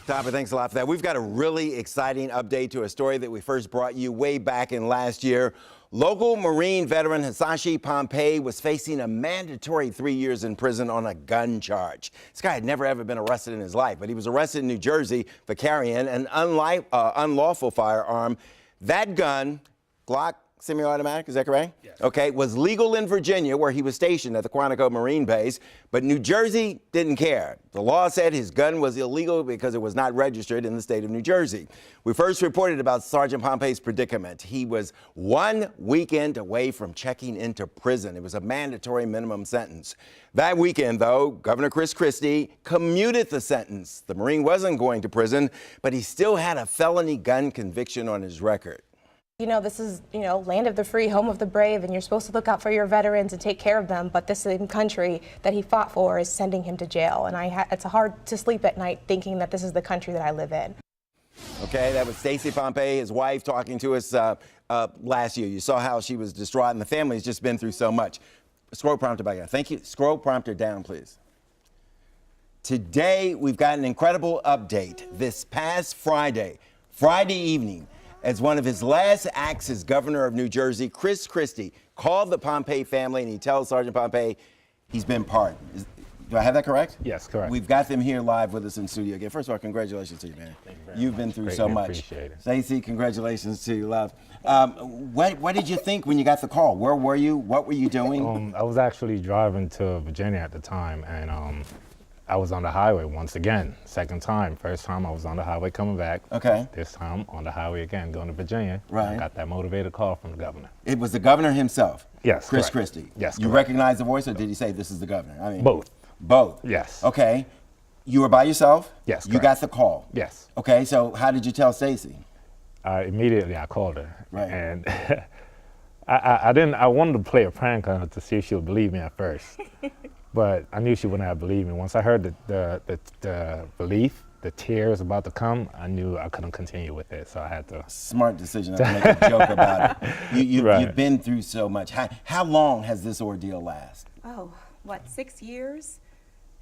Topper, thanks a lot for that. We've got a really exciting update to a story that we first brought you way back in last year. Local Marine veteran Hisashi Pompey was facing a mandatory 3 years in prison on a gun charge. This guy had never ever been arrested in his life, but he was arrested in New Jersey for carrying an unlawful firearm. That gun, Glock semi-automatic, is that correct? Yes. Okay, was legal in Virginia, where he was stationed at the Quantico Marine Base, but New Jersey didn't care. The law said his gun was illegal because it was not registered in the state of New Jersey. We first reported about Sergeant Pompey's predicament. He was 1 weekend away from checking into prison. It was a mandatory minimum sentence. That weekend, though, Governor Christie commuted the sentence. The Marine wasn't going to prison, but he still had a felony gun conviction on his record. You know, this is, land of the free, home of the brave, and you're supposed to look out for your veterans and take care of them, but this same country that he fought for is sending him to jail. And it's hard to sleep at night thinking that this is the country that I live in. Okay, that was Stacy Pompey, his wife, talking to us last year. You saw how she was distraught, and the family's just been through so much. Scroll prompter back down. Thank you. Scroll prompter down, please. Today, we've got an incredible update. This past Friday evening, as one of his last acts as governor of New Jersey, Christie called the Pompey family and he tells Sergeant Pompey he's been pardoned. Do I have that correct? Yes, correct. We've got them here live with us in studio again. First of all, congratulations to you, man. Thank you very You've much. been through Greatly so much. Appreciate it. Stacey, congratulations to you, love. What did you think when you got the call? Where were you? What were you doing? I was actually driving to Virginia at the time, and I was on the highway once again. Second time. First time I was on the highway coming back. Okay. This time on the highway again, going to Virginia. Right. I got that motivated call from the governor. It was the governor himself. Yes, correct. Christie. Yes, You correct. recognize the voice, or did he say this is the governor? I mean, Both. Both. Yes. Okay. You were by yourself? Yes, You correct. got the call? Yes. Okay, so how did you tell Stacy? Immediately I called her. Right. And I wanted to play a prank on her to see if she would believe me at first. But I knew she wouldn't have believed me. Once I heard the belief, the tears about to come, I knew I couldn't continue with it, so I had to. Smart decision not to make a joke about it. Right. You've been through so much. How long has this ordeal lasted? Oh, what, 6 years?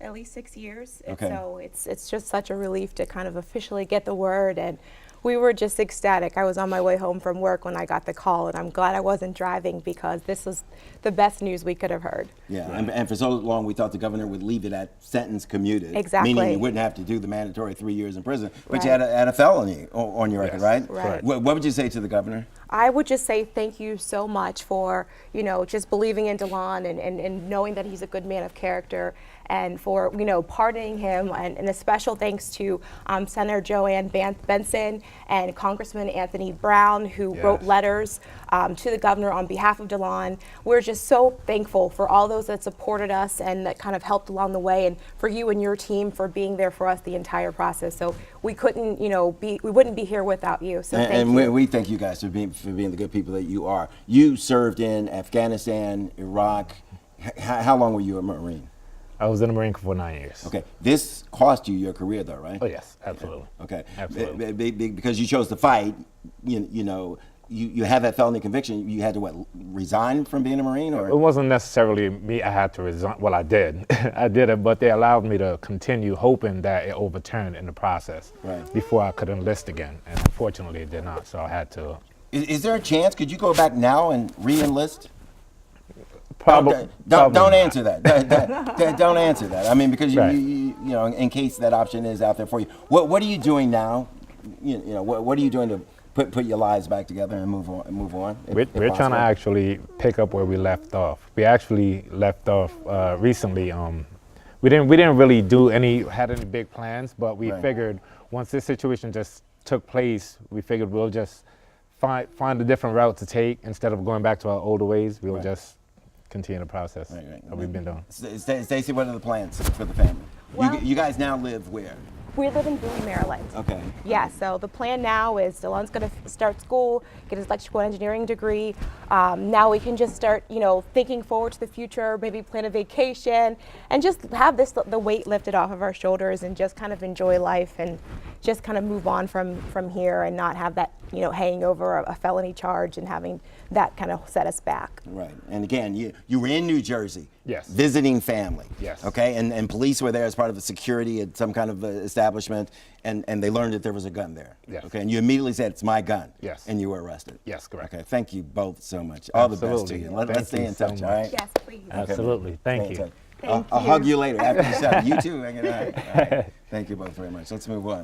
At least 6 years. Okay. So it's just such a relief to kind of officially get the word, and we were just ecstatic. I was on my way home from work when I got the call, and I'm glad I wasn't driving because this was the best news we could have heard. Yeah, and for so long we thought the governor would leave it at sentence commuted. Exactly. Meaning you wouldn't have to do the mandatory 3 years in prison, but Right. you had a felony on your record, Yes. right? Right. What would you say to the governor? I would just say thank you so much for, just believing in DeLon and knowing that he's a good man of character, and for, pardoning him, and a special thanks to Senator Joanne Benson and Congressman Anthony Brown, who wrote letters to the governor on behalf of DeLon. We're just so thankful for all those that supported us and that kind of helped along the way, and for you and your team for being there for us the entire process. So we couldn't, we wouldn't be here without you. So thank you. And we thank you guys for being the good people that you are. You served in Afghanistan, Iraq. How long were you a Marine? I was in the Marine Corps for 9 years. Okay, this cost you your career, though, right? Oh yes, absolutely. Okay, Absolutely. Because you chose to fight. You have that felony conviction. You had to resign from being a Marine, or It wasn't necessarily me. I had to resign. Well, I did. I did it, but they allowed me to continue, hoping that it overturned in the process Right. before I could enlist again. And unfortunately, it did not. So I had to. Is there a chance? Could you go back now and re-enlist? Probably. Don't answer that. Don't answer that. I mean, because Right. in case that option is out there for you. What are you doing now? What are you doing to put your lives back together and move on? We're trying to actually pick up where we left off. We actually left off recently. We didn't really had any big plans, but we Right. figured once this situation just took place, we figured we'll just find a different route to take instead of going back to our older ways. We'll Right. just continue the process that we've been doing. Stacey, what are the plans for the family? Well- You guys now live where? We live in Bowie, Maryland. Okay. Yeah, so the plan now is DeLon's going to start school, get his electrical engineering degree. Now we can just start, thinking forward to the future, maybe plan a vacation, and just have the weight lifted off of our shoulders and just kind of enjoy life and, just kind of move on from here and not have that, you know, hanging over a felony charge and having that kind of set us back. Right. And again, you were in New Jersey. Yes. Visiting family. Yes. Okay. And police were there as part of the security at some kind of establishment, and they learned that there was a gun there. Yes. Okay. And you immediately said, "It's my gun." Yes. And you were arrested. Yes, correct. Okay. Thank you both so much. All the best to Absolutely. you. Let's Thank stay you in so touch. much. All right. Yes, please. Okay. Absolutely. Thank Stay in you. touch. Thank I'll you. hug you later after the show. You too. Thank you both very much. Let's move on.